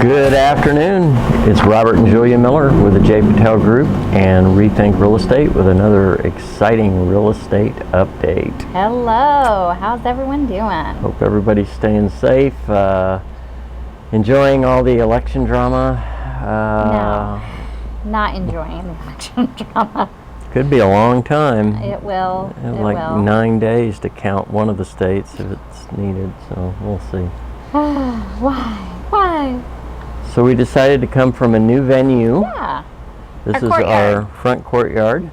Good afternoon. It's Robert and Julia Miller with the J. Patel Group and Rethink Real Estate with another exciting real estate update. Hello. How's everyone doing? Hope everybody's staying safe, enjoying all the election drama. No, not enjoying the election drama. Could be a long time. It will. Like 9 days to count one of the states if it's needed, so we'll see. Why? So we decided to come from a new venue. Yeah. This is courtyard. our front courtyard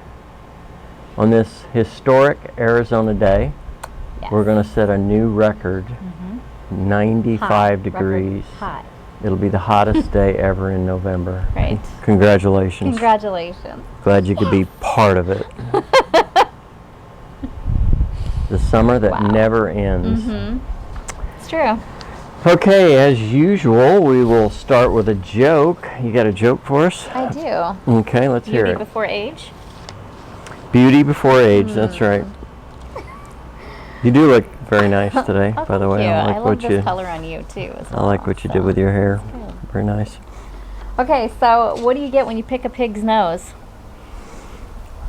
on this historic Arizona day. Yes. We're going to set a new record, 95 Hot. degrees. Record hot. It'll be the hottest day ever in November. Right. Congratulations. Congratulations. Glad you could be part of it. The summer that never ends. It's true. Okay, as usual, we will start with a joke. You got a joke for us? I do. Okay, let's hear Beauty it. before age. Beauty before age, that's right. You do look very nice today, Oh, by the way. thank you. I like I love what this color on you too. As well, I like what you did with your hair. Good. Very nice. Okay, so what do you get when you pick a pig's nose?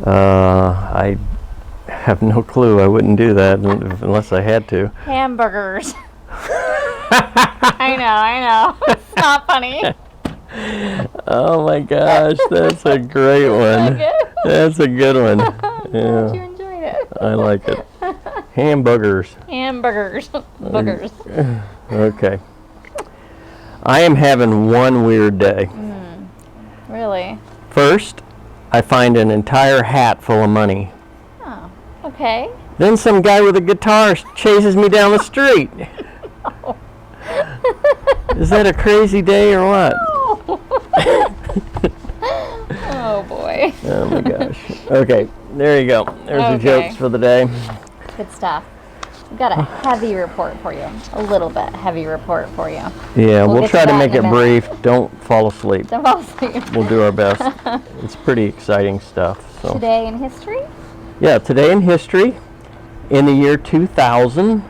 I have no clue. I wouldn't do that unless I had to. Hamburgers. I know. It's not funny. Oh my gosh, that's a great one. That's a good one. Glad you Yeah, enjoyed it. I like it. Hamburgers. Hamburgers. Boogers. Okay. I am having one weird day. Really? First, I find an entire hat full of money. Oh, okay. Then some guy with a guitar chases me down the street. Is that a crazy day or what? Oh boy. Oh my gosh. Okay, there you go. There's the Okay. jokes for the day. Good stuff. We've got a heavy report for you. A little bit heavy report for you. Yeah, We'll we'll get try to to that make in it a brief. Don't fall asleep. Don't fall asleep. We'll do our best. It's pretty exciting stuff. So. Today in history? Yeah, today in history, in the year 2000,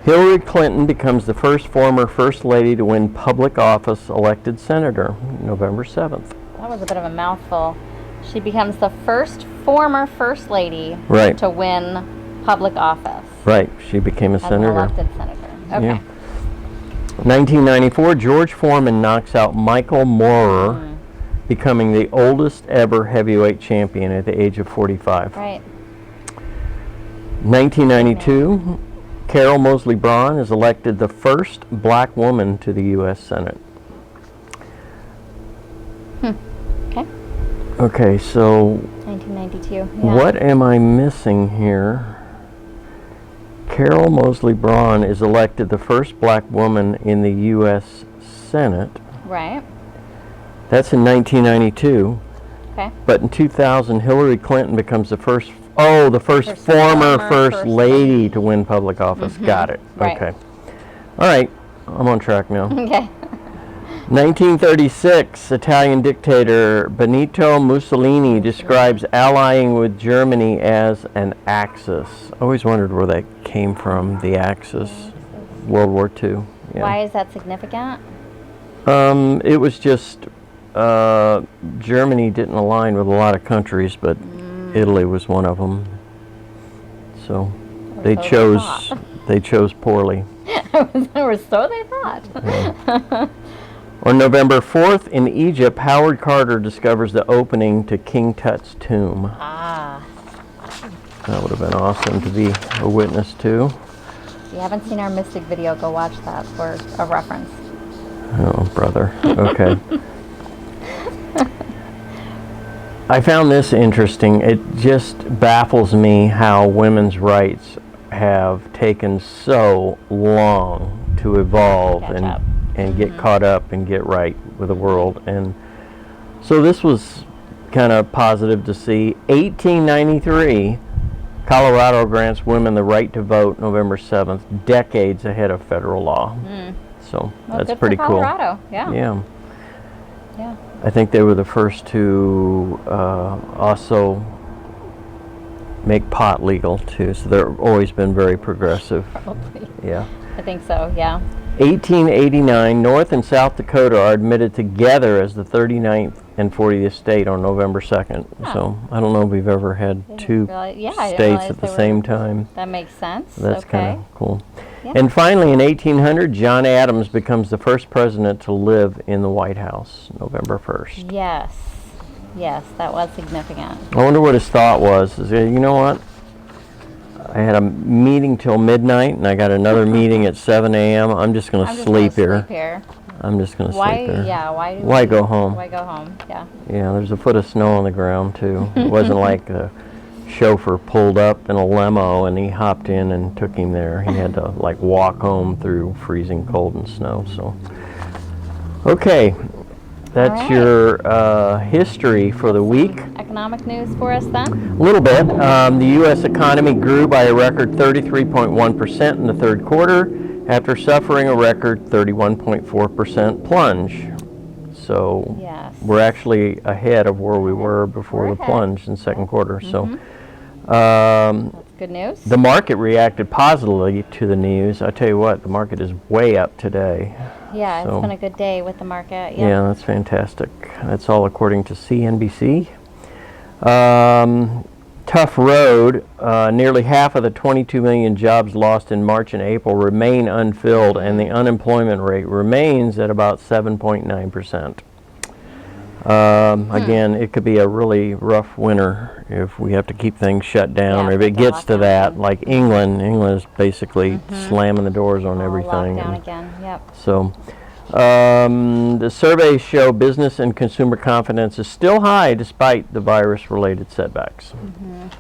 Hillary Clinton becomes the first former First Lady to win public office, elected senator, November 7th. That was a bit of a mouthful. She becomes the first former First Lady Right. to win public office. Right, she became a As an senator. elected senator. Okay. Yeah. 1994, George Foreman knocks out Michael Moorer, becoming the oldest ever heavyweight champion at the age of 45. Right. 1992, Carol Moseley Braun is elected the first black woman to the U.S. Senate. Okay. Okay, so 1992. Yeah. what am I missing here? Carol Moseley Braun is elected the first black woman in the U.S. Senate. Right. That's in 1992. Okay. But in 2000, Hillary Clinton becomes the first former First Lady to win public office. Got it. Right. Okay. All right. I'm on track now. Okay. 1936, Italian dictator Benito Mussolini describes allying with Germany as an axis. I always wondered where that came from, the axis. World War II. Yeah. Why is that significant? It was just Germany didn't align with a lot of countries, but Italy was one of them. So they chose poorly. Or so they thought. Yeah. On November 4th, in Egypt, Howard Carter discovers the opening to King Tut's tomb. Ah. That would have been awesome to be a witness to. If you haven't seen our Mystic video, go watch that for a reference. Oh, brother. Okay. I found this interesting. It just baffles me how women's rights have taken so long to evolve and get caught up and get right with the world. And so this was kind of positive to see. 1893, Colorado grants women the right to vote November 7th, decades ahead of federal law. So Well, that's good pretty for cool. Colorado. Yeah. Yeah. I think they were the first to also make pot legal too. So they've always been very progressive. Probably. Yeah. I think so, yeah. 1889, North and South Dakota are admitted together as the 39th and 40th state on November 2nd. Huh. So I don't know if we've ever had two states at the same time. That makes sense. That's kind of cool. Yeah. And finally, in 1800, John Adams becomes the first president to live in the White House, November 1st. Yes. Yes, that was significant. I wonder what his thought was. Is, you know what? I had a meeting till midnight, and I got another meeting at 7 a.m. I'm just going to sleep here. I'm just going to sleep here. Yeah, why go home? Why go home? Yeah. Yeah, there's a foot of snow on the ground, too. It wasn't like the chauffeur pulled up in a limo and he hopped in and took him there. He had to, like, walk home through freezing cold and snow. So, okay. That's your history for the week. Economic news for us then? A little bit. The U.S. economy grew by a record 33.1% in the third quarter after suffering a record 31.4% plunge. So we're actually ahead of where we were before the plunge in second quarter. So that's good news. The market reacted positively to the news. I tell you what, the market is way up today. Yeah, it's been a good day with the market. Yeah, that's fantastic. That's all according to CNBC. Tough road. Nearly half of the 22 million jobs lost in March and April remain unfilled, and the unemployment rate remains at about 7.9%. Again, it could be a really rough winter if we have to keep things shut down, or if it gets to that, like England is basically slamming the doors on everything. Lockdown again, yep. So, the surveys show business and consumer confidence is still high despite the virus-related setbacks.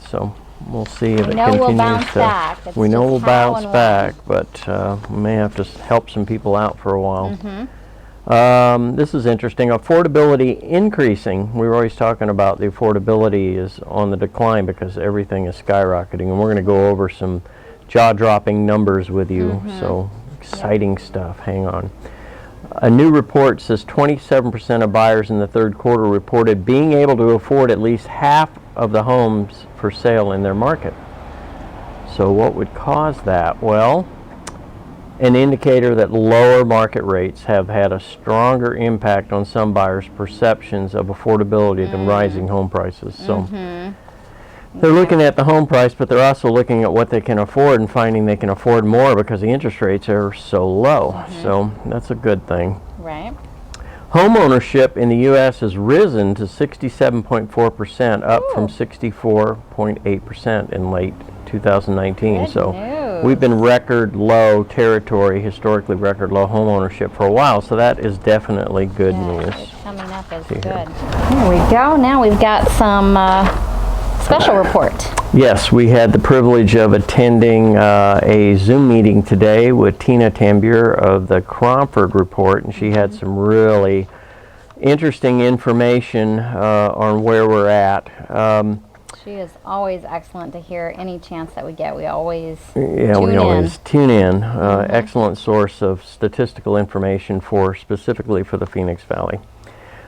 So, we'll see if it continues we'll bounce back. We know we'll bounce back, but we may have to help some people out for a while. This is interesting. Affordability increasing. We were always talking about the affordability is on the decline because everything is skyrocketing, and we're going to go over some jaw-dropping numbers with you. So exciting stuff. Hang on. A new report says 27% of buyers in the third quarter reported being able to afford at least half of the homes for sale in their market. So what would cause that? Well, an indicator that lower market rates have had a stronger impact on some buyers' perceptions of affordability than rising home prices. So they're looking at the home price, but they're also looking at what they can afford and finding they can afford more because the interest rates are so low. So that's a good thing. Right. Home ownership in the U.S. has risen to 67.4%, up from 64.8% in late 2019. So we've been record low territory, historically record low home ownership for a while. So that is definitely good news. It's coming up is good. Here we go. Now we've got some special report. Yes, we had the privilege of attending a Zoom meeting today with Tina Tambier of the Cromford Report, and she had some really interesting information on where we're at. She is always excellent to hear any chance that we get. We always tune in. Excellent source of statistical information specifically for the Phoenix Valley.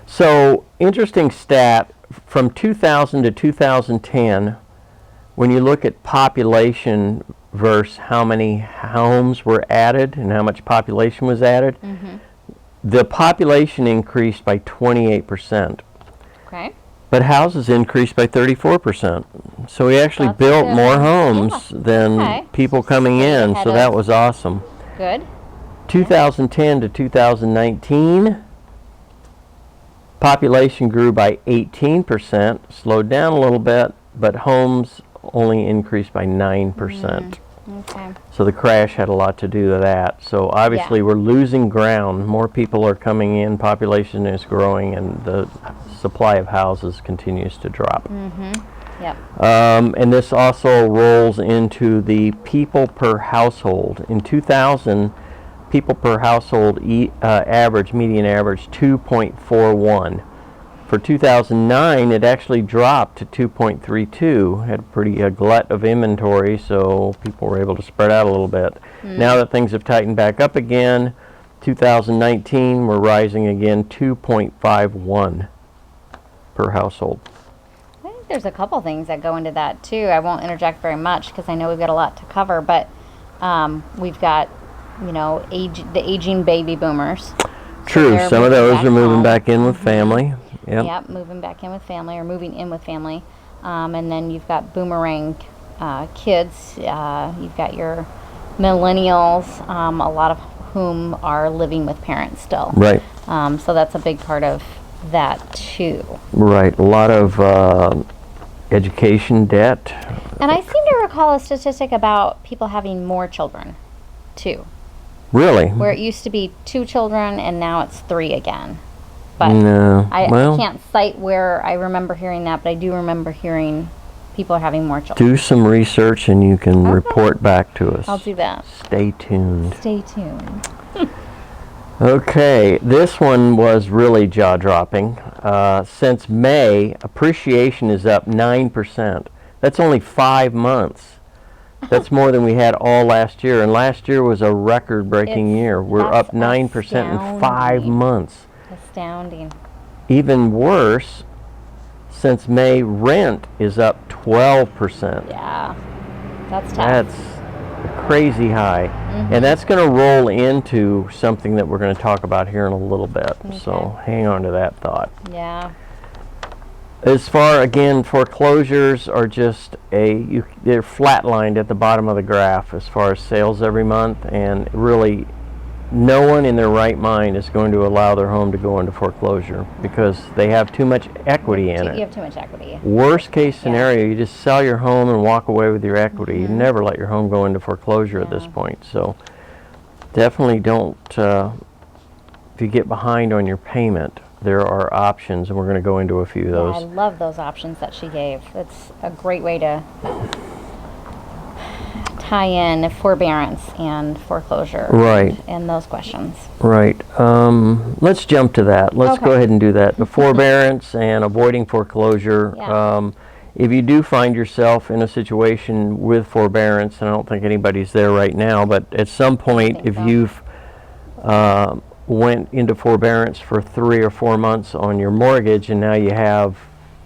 So, interesting stat, from 2000 to 2010, when you look at population versus how many homes were added and how much population was added, the population increased by 28%. Okay. But houses increased by 34%. So we actually built more homes than people coming in, so that was awesome. Good. 2010 to 2019, population grew by 18%, slowed down a little bit, but homes only increased by 9%. Okay. So the crash had a lot to do with that. So obviously we're losing ground. More people are coming in, population is growing, and the supply of houses continues to drop. Yep. And this also rolls into the people per household. In 2000, people per household median average 2.41. For 2009, it actually dropped to 2.32. Had a glut of inventory, so people were able to spread out a little bit. Now that things have tightened back up again, 2019, we're rising again, 2.51 per household. I think there's a couple things that go into that too. I won't interject very much because I know we've got a lot to cover, but we've got you know, the aging baby boomers. True. So some of those are moving home. back in with family. Yep. Yep, moving back in with family or moving in with family. And then you've got boomerang kids. You've got your millennials, a lot of whom are living with parents still. Right. So that's a big part of that too. Right. A lot of education debt. And I seem to recall a statistic about people having more children too. Really? Where it used to be 2 children and now it's 3 again. But No. I can't cite where I remember hearing that, but I do remember hearing people are having more children. Do some research and you can report back to us. I'll do that. Stay tuned. Stay tuned. Okay, this one was really jaw-dropping. Since May, appreciation is up 9%. That's only 5 months. That's more than we had all last year, and last year was a record-breaking year. We're up 9% in 5 months. Astounding. Even worse, since May, rent is up 12%. Yeah, that's tough. That's a crazy high. And that's going to roll into something that we're going to talk about here in a little bit. Okay. So hang on to that thought. Yeah. As far, again, foreclosures are just they're flatlined at the bottom of the graph as far as sales every month, and really no one in their right mind is going to allow their home to go into foreclosure because they have too much equity in it. You have too much equity. Worst case scenario, you just sell your home and walk away with your equity. You never let your home go into foreclosure at this point. So definitely don't, if you get behind on your payment, there are options, and we're going to go into a few of those. I love those options that she gave. It's a great way to tie in forbearance and foreclosure. Right. And those questions. Right. Let's jump to that. Let's go ahead and do that. The forbearance and avoiding foreclosure. Yeah. If you do find yourself in a situation with forbearance, and I don't think anybody's there right now, but at some point, if you've went into forbearance for 3 or 4 months on your mortgage, and now you have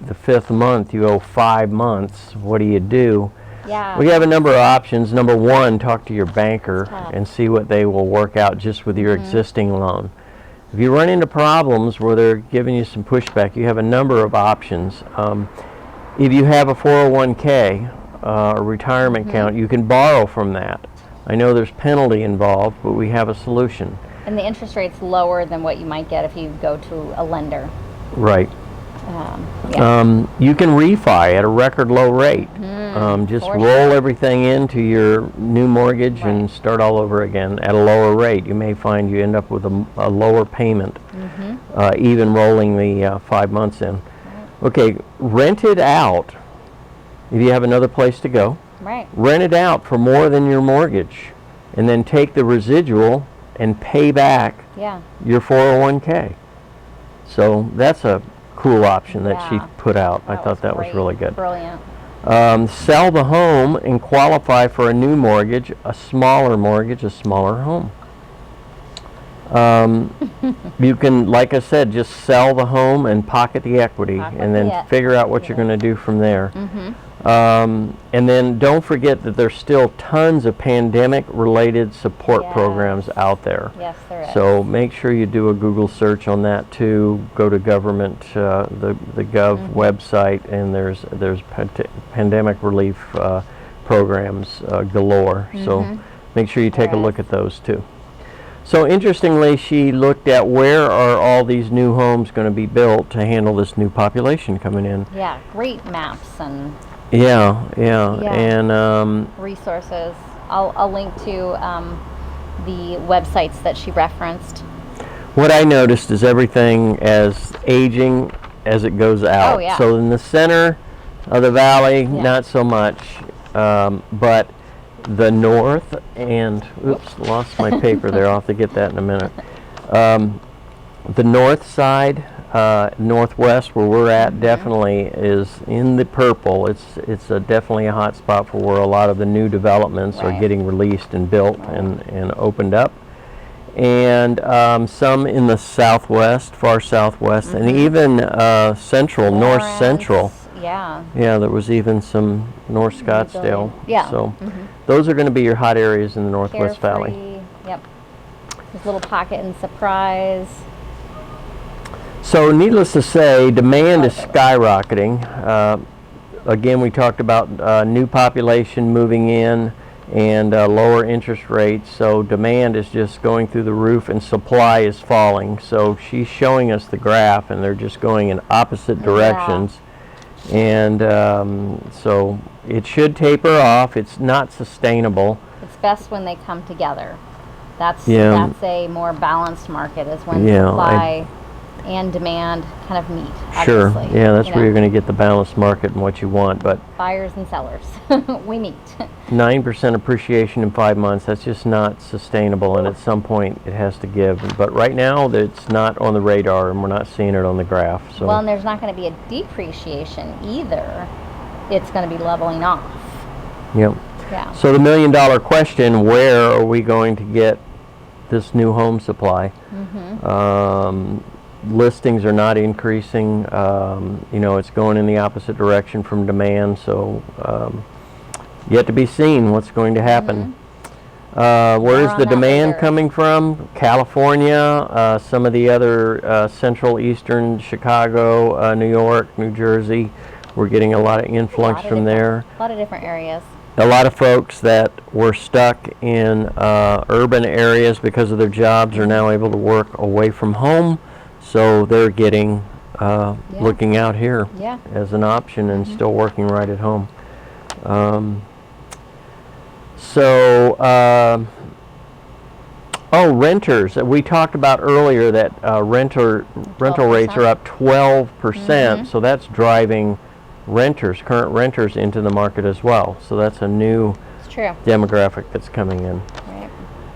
the 5th month, you owe 5 months, what do you do? Yeah. We have a number of options. Number one, talk to your banker and see what they will work out just with your existing loan. If you run into problems where they're giving you some pushback, you have a number of options. If you have a 401k, a retirement account, you can borrow from that. I know there's penalty involved, but we have a solution. And the interest rate's lower than what you might get if you go to a lender. Right. You can refi at a record low rate. Just roll everything into your new mortgage and start all over again at a lower rate. You may find you end up with a lower payment, even rolling the 5 months in. Okay, rent it out if you have another place to go. Right. Rent it out for more than your mortgage, and then take the residual and pay back your 401k. So that's a cool option that she put out. I thought that was really good. Brilliant. Sell the home and qualify for a new mortgage, a smaller home. You can, like I said, just sell the home and pocket the equity, and then figure out what you're going to do from there. And then don't forget that there's still tons of pandemic-related support programs out there. Yes, there is. So make sure you do a Google search on that too. Go to government, the Gov website, and there's pandemic relief programs galore. So make sure you take a look at those too. So interestingly, she looked at where are all these new homes going to be built to handle this new population coming in. Yeah, great maps and and resources. I'll link to the websites that she referenced. What I noticed is everything as aging as it goes out. Oh, yeah. So in the center of the valley, not so much, but the north and, oops, lost my paper there. I'll have to get that in a minute. The north side, northwest where we're at, definitely is in the purple. It's definitely a hot spot for where a lot of the new developments are getting released and built and opened up. And some in the southwest, far southwest, and even central, north central. Yeah, there was even some North Scottsdale. Yeah. So those are going to be your hot areas in the Northwest Valley. Yep. This little pocket and surprise. So needless to say, demand is skyrocketing. Again, we talked about new population moving in and lower interest rates. So demand is just going through the roof and supply is falling. So she's showing us the graph and they're just going in opposite directions. And so it should taper off. It's not sustainable. It's best when they come together. That's a more balanced market, is when supply and demand kind of meet. Sure. Obviously. Yeah, that's where you're going to get the balanced market and what you want. But buyers and sellers, we meet. 9% appreciation in 5 months, that's just not sustainable, and at some point it has to give. But right now it's not on the radar and we're not seeing it on the graph. So. Well, and there's not going to be a depreciation either. It's going to be leveling off. Yep. Yeah. So the $1 million question, where are we going to get this new home supply? Listings are not increasing. It's going in the opposite direction from demand. So yet to be seen what's going to happen. Where's the demand coming from? California, some of the other central, eastern, Chicago, New York, New Jersey. We're getting a lot of influx from there. A lot of different areas. A lot of folks that were stuck in urban areas because of their jobs are now able to work away from home. So they're getting, looking out here as an option and still working right at home. Renters. We talked about earlier that rental rates are up 12%. So that's driving current renters into the market as well. So that's a new demographic that's coming in.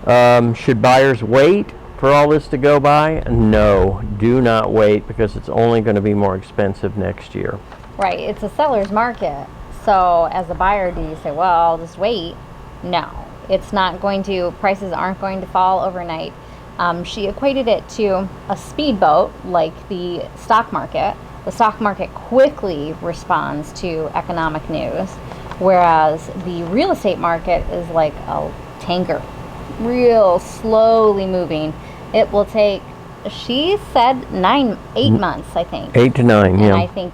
Right. Should buyers wait for all this to go by? No, do not wait, because it's only going to be more expensive next year. Right, it's a seller's market. So as a buyer, do you say, well, I'll just wait? No, it's not going to, prices aren't going to fall overnight. She equated it to a speedboat, like the stock market. The stock market quickly responds to economic news, whereas the real estate market is like a tanker, real slowly moving. It will take, she said 8 months, I think. 8 to 9, and I think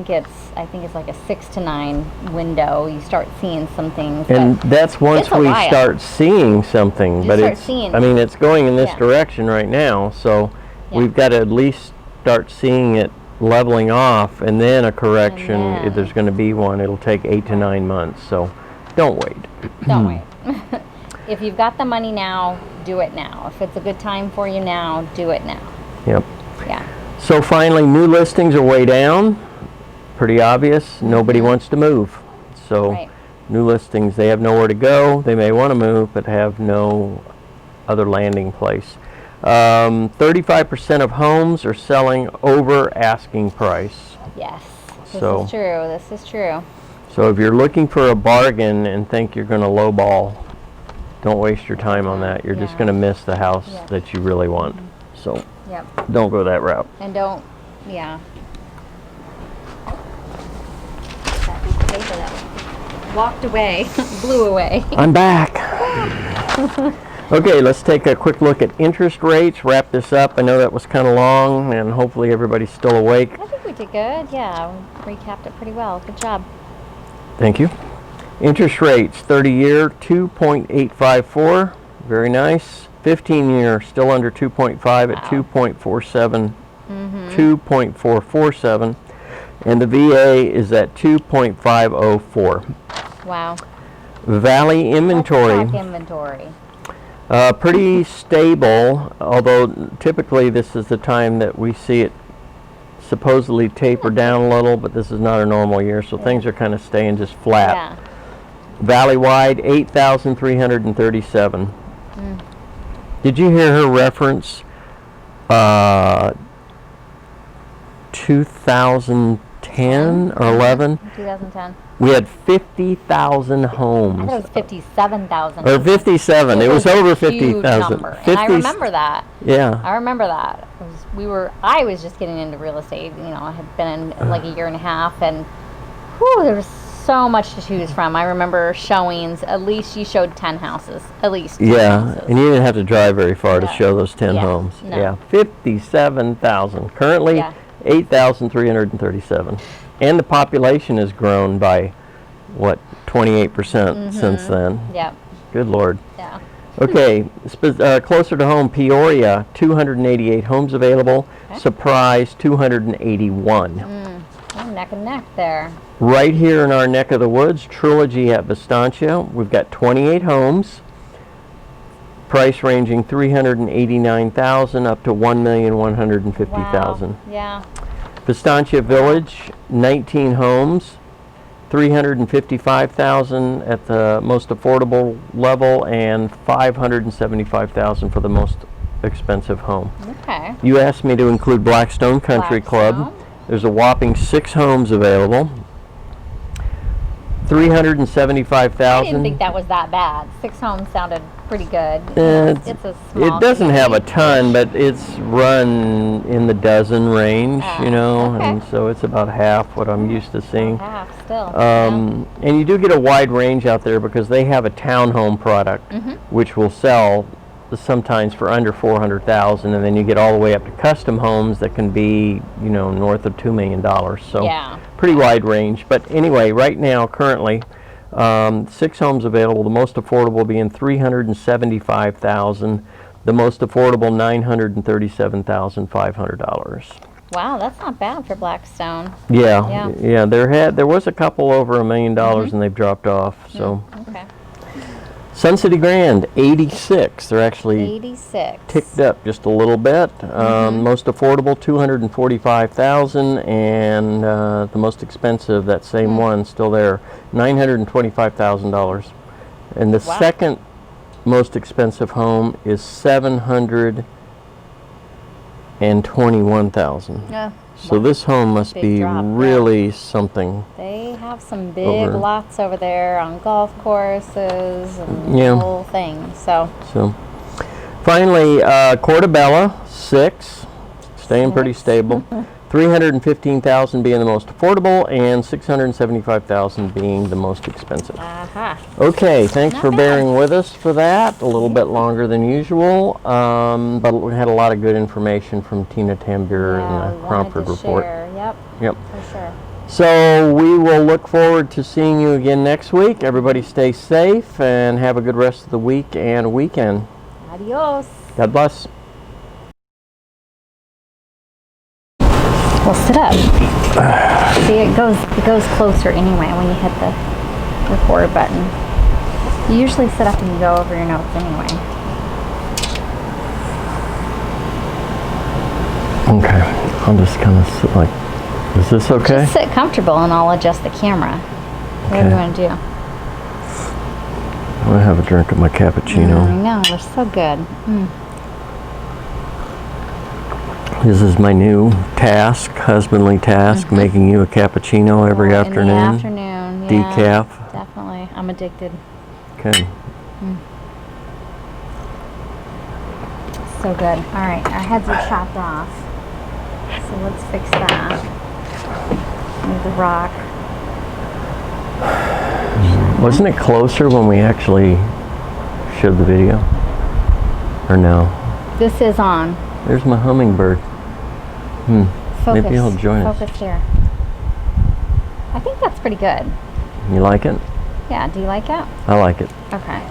it's like a 6 to 9 window. You start seeing some things. And that's once we start seeing something. But it's going in this direction right now. So we've got to at least start seeing it leveling off, and then a correction. If there's going to be one, it'll take 8 to 9 months. So don't wait. Don't wait. If you've got the money now, do it now. If it's a good time for you now, do it now. Yep. Yeah. So finally, new listings are way down. Pretty obvious. Nobody wants to move. So new listings, they have nowhere to go. They may want to move, but have no other landing place. 35% of homes are selling over asking price. Yes. This is true. So if you're looking for a bargain and think you're going to lowball, don't waste your time on that. You're just going to miss the house that you really want. So don't go that route. And don't, walked away, blew away. I'm back. Okay, let's take a quick look at interest rates, wrap this up. I know that was kind of long, and hopefully everybody's still awake. I think we did good. Yeah, we recapped it pretty well. Good job. Thank you. Interest rates, 30-year, 2.854. Very nice. 15-year, still under 2.5 at 2.47. 2.447. And the VA is at 2.504. Wow. Valley inventory. Let's talk inventory. Pretty stable, although typically this is the time that we see it supposedly taper down a little, but this is not a normal year, so things are kind of staying just flat. Yeah. Valley-wide, 8,337. Did you hear her reference 2010 or 11? 2010. We had 50,000 homes. I thought it was 57,000. Or 57. It was over 50,000. And I remember that. Yeah. I remember that. I was just getting into real estate. I had been in like a year and a half, and there was so much to choose from. I remember showings. At least you showed 10 houses. At least 10 Yeah, houses. and you didn't have to drive very far to Yeah. show those 10 Yeah, homes. no. Yeah, 57,000. Currently, Yeah. 8,337. And the population has grown by, what, 28% since then. Yep. Good Lord. Yeah. Okay, closer to home, Peoria, 288 homes available. Okay. Surprise, 281. Oh, neck and neck there. Right here in our neck of the woods, Trilogy at Vistancia, we've got 28 homes. Price ranging 389,000 up to 1,150,000. Wow. Yeah. Vistancia Village, 19 homes, 355,000 at the most affordable level and 575,000 for the most expensive home. Okay. You asked me to include Blackstone Country Club. Blackstone. There's a whopping 6 homes available. I didn't 375,000. think that was that bad. 6 homes sounded pretty good. It's a small It doesn't have a community. ton, but it's run in the dozen range, you know, okay. and so it's about half what I'm used to seeing. Half still. And you do get a wide range out there because they have a townhome product, which will sell sometimes for under 400,000, and then you get all the way up to custom homes that can be, you know, north of $2 million. So Yeah. pretty wide range. But anyway, right now, currently, 6 homes available. The most affordable being 375,000. The most affordable $937,500. Wow, that's not bad for Blackstone. Yeah. There was a couple over $1 million, and they've dropped off. So. Okay. Sun City Grand, 86. They're actually 86. ticked up just a little bit. Most affordable, 245,000, and the most expensive, that same one, still there, $925,000. And the second most expensive home is $721,000. Yeah. So this home must Big be drop, yeah. really something. They have some big lots over there on golf courses and Yeah. the whole thing. So So, finally, Portobello, 6, staying pretty stable. 315,000 being the most affordable, and 675,000 being the most expensive. Okay, thanks Not for bad. bearing with us for that. A little bit longer than usual, but we had a lot of good information from Tina Tambier yeah, in we the wanted Cromford to Report. share. Yep, Yep. for sure. So we will look forward to seeing you again next week. Everybody stay safe and have a good rest of the week and weekend. Adios. God bless. Well, sit up. See, it goes closer anyway when you hit the record button. You usually sit up and you go over your notes anyway. Okay, I'll just kind of sit like, is this okay? Just sit comfortable and I'll adjust the camera. What do you want to do? I'm going to have a drink of my cappuccino. I know, they're so good. This is my new task, husbandly task, making you a cappuccino every afternoon. In the afternoon, yeah. Decaf. Definitely. I'm addicted. Okay. So good. All right, our heads are chopped off. So let's fix that. Move the rock. Wasn't it closer when we actually showed the video? Or no? This is on. There's my hummingbird. Focus. Maybe he'll join us. Focus here. I think that's pretty good. You like it? Yeah, do you like it? I like it. Okay.